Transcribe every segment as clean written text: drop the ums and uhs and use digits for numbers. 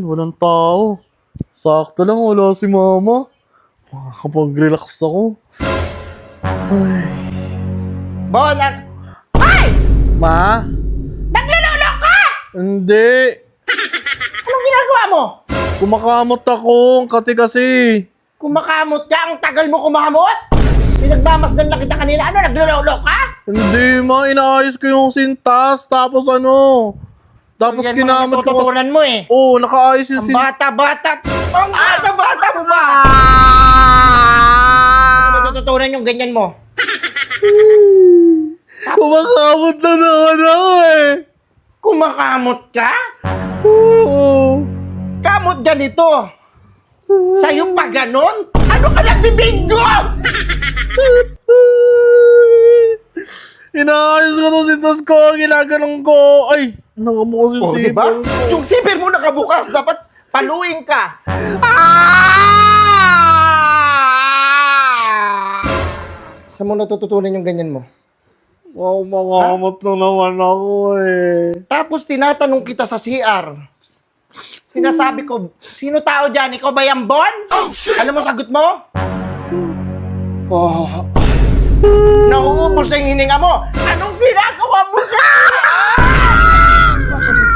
Walang tao. Sakto lang, wala si mama. Makakapag-relax ako. Bonak! Ay! Ma? Naglulolo ka! Hindi. Anong ginagawa mo? Kumakamot ako. Ang kati kasi. Kumakamot ka? Ang tagal mo kumamot? Pinagmamasdan lang kita kanina. Ano, naglulolo ka? Hindi, ma. Inaayos ko yung sintas. Tapos Tapos Yan mga kinamot ko. natututunan mo eh. Oo, nakaayos yung Ang sintas. bata-bata. Ang bata-bata mo ba? Ano natututunan yung ganyan mo? Kumakamot na naman ako eh. Kumakamot ka? Oo. Kamot ganito. Sa'yo pa ganon? Ano ka nagbibingo? Inaayos ko itong sintas ko. Ginaganong ko. Ay, mo kasi Oh, sipon diba? ko. Yung sipir mo nakabukas, dapat paluin ka. Saan mo natututunan yung ganyan mo? Wow, makamot na naman ako eh. Tapos tinatanong kita sa CR. Sinasabi ko, sino tao dyan? Ikaw ba yung Bon? Ano mo sagot mo? Oh. Nauubos na yung hininga mo. Anong ginagawa mo sa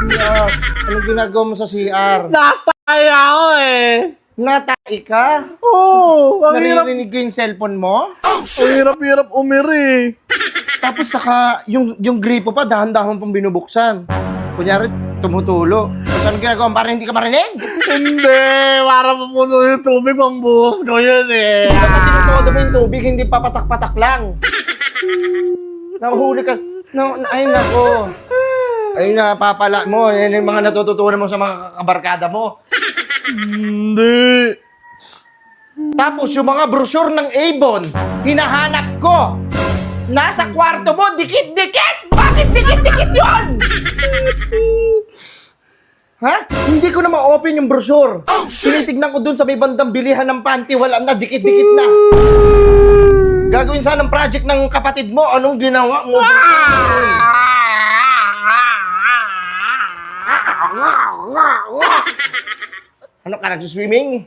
CR? Anong ginagawa mo sa CR? Natay ako eh. Natay ka? Oo, ang hirap. Naririnig ko yung cellphone mo? Ang hirap-hirap umiri. Tapos saka, yung gripo pa, dahan-dahan pang binubuksan. Kunyari, tumutulo. Tapos anong ginagawa mo? Parang hindi ka marinig? Hindi, para mapuno yung tubig ang buhos ko yun eh. Hindi ka tinutodo mo yung tubig, hindi papatak-patak lang. Nahuhuli ka. Ay, nako. Ay, napapala mo. Yan yung mga natututunan mo sa mga kabarkada mo. Hindi. Tapos yung mga brochure ng Avon, hinahanap ko. Nasa kwarto mo, dikit-dikit! Bakit dikit-dikit yun? Ha? Hindi ko na ma-open yung brochure. Tinitignan ko dun sa may bandang bilihan ng panty, wala na, dikit-dikit na. Gagawin sana ng project ng kapatid mo, anong ginawa mo? Ano ka, nagsuswimming?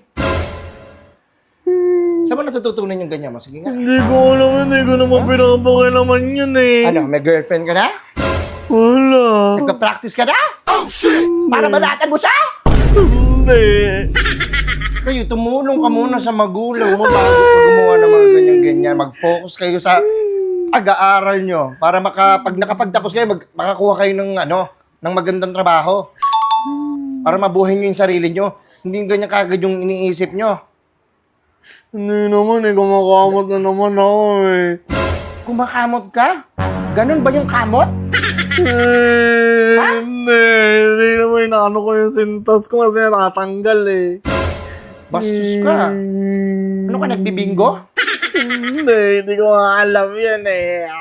Saan mo natututunan yung ganyan mo? Sige nga. Hindi ko alam, hindi ko naman pinapakilaman yun eh. Ano, may girlfriend ka na? Wala. Nagpa-practice ka na? Para banatan mo siya? Hindi. Kayo, tumulong ka muna sa magulang mo bago ka gumawa ng mga ganyan-ganyan. Mag-focus kayo sa pag-aaral nyo para pag nakapagtapos kayo, makakuha kayo ng magandang trabaho. Para mabuhay nyo yung sarili nyo. Hindi ganyan kagad yung iniisip nyo. Hindi naman eh, kumakamot na naman ako eh. Kumakamot ka? Ganun ba yung kamot? Hindi naman inaano ko yung sintas ko kasi natatanggal eh. Bastos ka. Ano ka, nagbibingo? Hindi ko alam yan eh.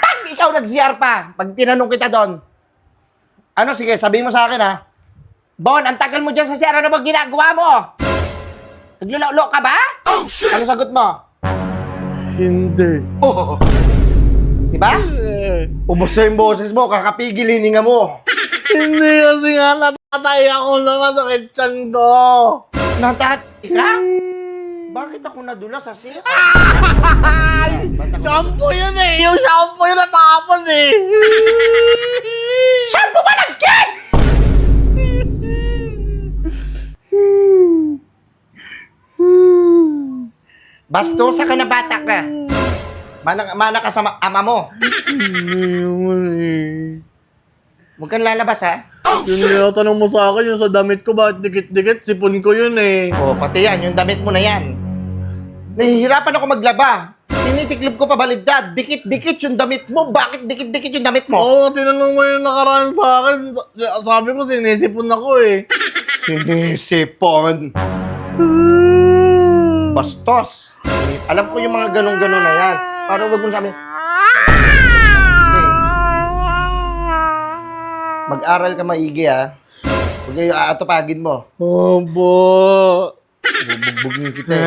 Pag ikaw nag-CR pa, pag tinanong kita doon, ano, sige, sabihin mo sa akin ha. Bon, ang tagal mo dyan sa CR, ano ba ginagawa mo? Naglulolo ka ba? Ano sagot mo? Hindi. Oh. Diba? Ubos na yung boses mo, kakapigil hininga mo. Hindi kasi nga natatay ako na masakit tiyan ko. Natatay ka? Bakit ako nadula sa CR? Shampoo yun eh. Yung shampoo yun natapon eh. Shampoo ba nag-get? Bastosa ka na bata ka. Mana ka sa ama mo. Hindi naman eh. Huwag kang lalabas ha. Yung tinatanong mo sa akin, yung sa damit ko, bakit dikit-dikit? Sipon ko yun eh. O, pati yan, yung damit mo na yan. Nahihirapan ako maglaba. Tinitiklob ko pabaligtad. Dikit-dikit yung damit mo. Bakit dikit-dikit yung damit mo? Oo, tinanong mo yung nakaraan sa akin. Sabi ko, sinisipon ako eh. Sinisipon. Bastos. Alam ko yung mga ganun-ganun na yan. Parang wag mo sabi. Mag-aral ka maigi ha. Huwag yung aatupagin mo. Opo. Bubugbugin kita eh.